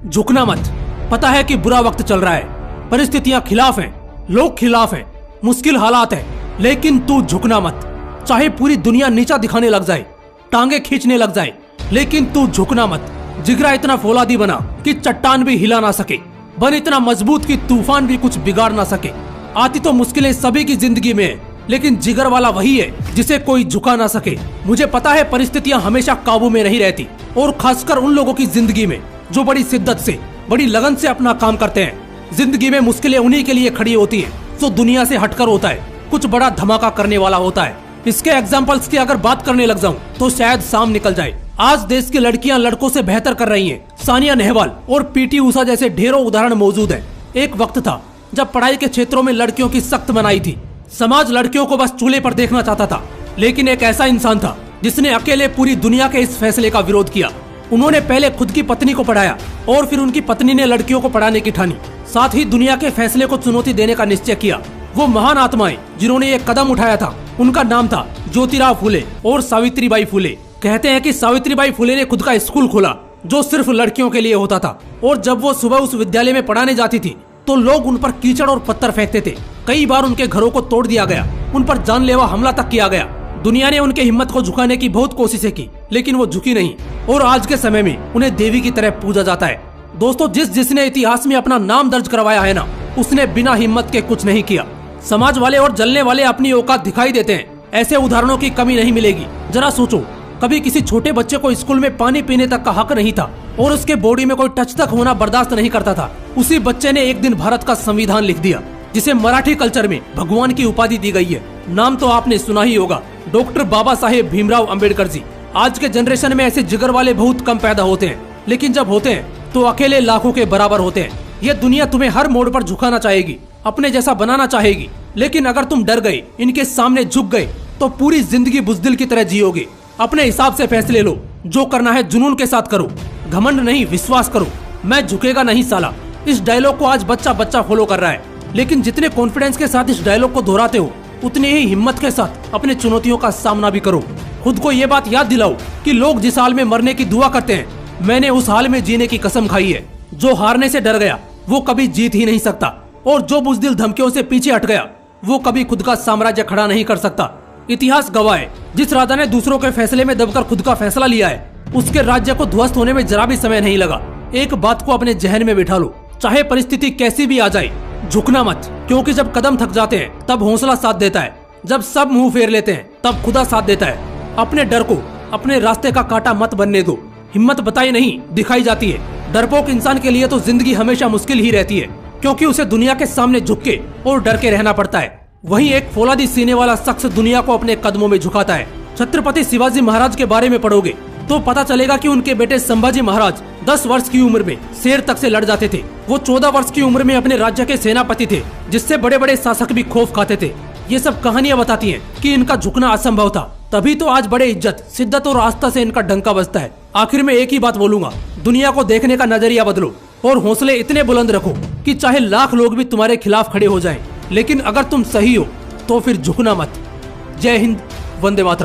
झुकना मत। पता है कि बुरा वक्त चल रहा है, परिस्थितियां खिलाफ हैं, लोग खिलाफ हैं, मुश्किल हालात हैं, लेकिन तू झुकना मत। चाहे पूरी दुनिया नीचा दिखाने लग जाए, टांगे खींचने लग जाए, लेकिन तू झुकना मत। जिगरा इतना फौलादी बना कि चट्टान भी हिला ना सके, बन इतना मजबूत कि तूफान भी कुछ बिगाड़ ना सके। आती तो मुश्किलें सभी की जिंदगी में है, लेकिन जिगर वाला वही है जिसे कोई झुका ना सके। मुझे पता है परिस्थितियां हमेशा काबू में नहीं रहती, और खासकर उन लोगों की जिंदगी में जो बड़ी शिद्दत से, बड़ी लगन से अपना काम करते हैं। जिंदगी में मुश्किलें उन्हीं के लिए खड़ी होती हैं जो दुनिया से हटकर होता है, कुछ बड़ा धमाका करने वाला होता है। इसके एग्जाम्पल्स की अगर बात करने लग जाऊं तो शायद शाम निकल जाए। आज देश की लड़कियां लड़कों से बेहतर कर रही हैं। सानिया नेहवाल और पीटी उषा जैसे ढेरों उदाहरण मौजूद हैं। एक वक्त था जब पढ़ाई के क्षेत्रों में लड़कियों की सख्त मनाही थी। समाज लड़कियों को बस चूल्हे पर देखना चाहता था, लेकिन एक ऐसा इंसान था जिसने अकेले पूरी दुनिया के इस फैसले का विरोध किया। उन्होंने पहले खुद की पत्नी को पढ़ाया और फिर उनकी पत्नी ने लड़कियों को पढ़ाने की ठानी। साथ ही दुनिया के फैसले को चुनौती देने का निश्चय किया। वो महान आत्माएं जिन्होंने ये कदम उठाया था, उनका नाम था ज्योतिराव फुले और सावित्रीबाई फुले। कहते हैं कि सावित्रीबाई फुले ने खुद का स्कूल खोला जो सिर्फ लड़कियों के लिए होता था, और जब वो सुबह उस विद्यालय में पढ़ाने जाती थी तो लोग उन पर कीचड़ और पत्थर फेंकते थे। कई बार उनके घरों को तोड़ दिया गया, उन पर जानलेवा हमला तक किया गया। दुनिया ने उनके हिम्मत को झुकाने की बहुत कोशिशें की, लेकिन वो झुकी नहीं, और आज के समय में उन्हें देवी की तरह पूजा जाता है। दोस्तों, जिसने इतिहास में अपना नाम दर्ज करवाया है ना, उसने बिना हिम्मत के कुछ नहीं किया। समाज वाले और जलने वाले अपनी औकात दिखाई देते हैं, ऐसे उदाहरणों की कमी नहीं मिलेगी। जरा सोचो, कभी किसी छोटे बच्चे को स्कूल में पानी पीने तक का हक नहीं था और उसके बॉडी में कोई टच तक होना बर्दाश्त नहीं करता था। उसी बच्चे ने एक दिन भारत का संविधान लिख दिया, जिसे मराठी कल्चर में भगवान की उपाधि दी गई है। नाम तो आपने सुना ही होगा, डॉक्टर बाबा साहेब भीमराव अंबेडकर जी। आज के जनरेशन में ऐसे जिगर वाले बहुत कम पैदा होते हैं, लेकिन जब होते हैं तो अकेले लाखों के बराबर होते हैं। ये दुनिया तुम्हें हर मोड़ पर झुकाना चाहेगी, अपने जैसा बनाना चाहेगी, लेकिन अगर तुम डर गए, इनके सामने झुक गए, तो पूरी जिंदगी बुज़दिल की तरह जियोगे। अपने हिसाब से फैसले लो, जो करना है जुनून के साथ करो, घमंड नहीं विश्वास करो। मैं झुकेगा नहीं साला, इस डायलॉग को आज बच्चा बच्चा फॉलो कर रहा है, लेकिन जितने कॉन्फिडेंस के साथ इस डायलॉग को दोहराते हो, उतने ही हिम्मत के साथ अपने चुनौतियों का सामना भी करो। खुद को ये बात याद दिलाओ कि लोग जिस हाल में मरने की दुआ करते हैं, मैंने उस हाल में जीने की कसम खाई है। जो हारने से डर गया वो कभी जीत ही नहीं सकता, और जो बुज़दिल धमकियों से पीछे हट गया वो कभी खुद का साम्राज्य खड़ा नहीं कर सकता। इतिहास गवाह है, जिस राजा ने दूसरों के फैसले में दबकर खुद का फैसला लिया है, उसके राज्य को ध्वस्त होने में जरा भी समय नहीं लगा। एक बात को अपने जहन में बिठा लो, चाहे परिस्थिति कैसी भी आ जाए, झुकना मत। क्योंकि जब कदम थक जाते हैं तब हौसला साथ देता है, जब सब मुंह फेर लेते हैं तब खुदा साथ देता है। अपने डर को अपने रास्ते का कांटा मत बनने दो। हिम्मत बताई नहीं दिखाई जाती है। डरपोक इंसान के लिए तो जिंदगी हमेशा मुश्किल ही रहती है, क्योंकि उसे दुनिया के सामने झुक के और डर के रहना पड़ता है। वहीं एक फौलादी सीने वाला शख्स दुनिया को अपने कदमों में झुकाता है। छत्रपति शिवाजी महाराज के बारे में पढ़ोगे तो पता चलेगा कि उनके बेटे संभाजी महाराज 10 वर्ष की उम्र में शेर तक से लड़ जाते थे। वो 14 वर्ष की उम्र में अपने राज्य के सेनापति थे, जिससे बड़े बड़े शासक भी खौफ खाते थे। ये सब कहानियां बताती हैं कि इनका झुकना असंभव था, तभी तो आज बड़े इज्जत, शिद्दत और आस्था से इनका डंका बजता है। आखिर में एक ही बात बोलूंगा, दुनिया को देखने का नजरिया बदलो और हौसले इतने बुलंद रखो कि चाहे लाख लोग भी तुम्हारे खिलाफ खड़े हो जाएं, लेकिन अगर तुम सही हो तो फिर झुकना मत। जय हिंद, वंदे मातरम।